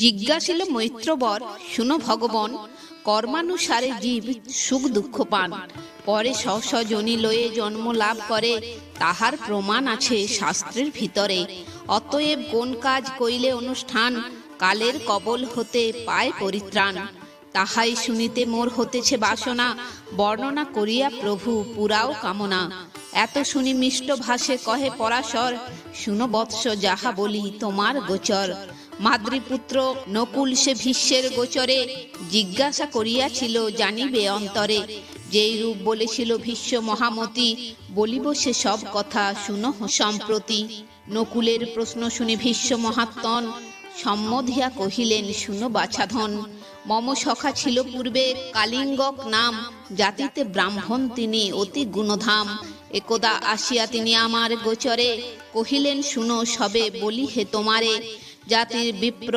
জিজ্ঞাসিল মৈত্রবর, শুনো ভগবান, কর্মানুসারে জীব সুখ দুঃখ পান, পরে স্ব যোনি লয়ে জন্ম লাভ করে, তাহার প্রমাণ আছে শাস্ত্রের ভিতরে। অতএব কোন কাজ কইলে অনুষ্ঠান, কালের কবল হতে পায় পরিত্রাণ। তাহাই শুনিতে মোর হতেছে বাসনা, বর্ণনা করিয়া প্রভু পুরাও কামনা। এত শুনি মিষ্ট ভাষে কহে পরাশর, শুনো বৎস যাহা বলি তোমার গোচর। মাদ্রীপুত্র নকুল সে ভীষ্মের গোচরে, জিজ্ঞাসা করিয়াছিল জানিবে অন্তরে। যেই রূপ বলেছিল ভীষ্ম মহামতি, বলিব সে সব কথা শুনো সম্প্রতি। নকুলের প্রশ্ন শুনে ভীষ্ম মহাত্মন, সম্মধিয়া কহিলেন শুনো বাছাধন। মম সখা ছিল পূর্বে কালিঙ্গক নাম, জাতিতে ব্রাহ্মণ তিনি অতি গুণধাম। একদা আসিয়া তিনি আমার গোচরে, কহিলেন শুনো সবে বলি হে তোমারে। জাতির বিপ্র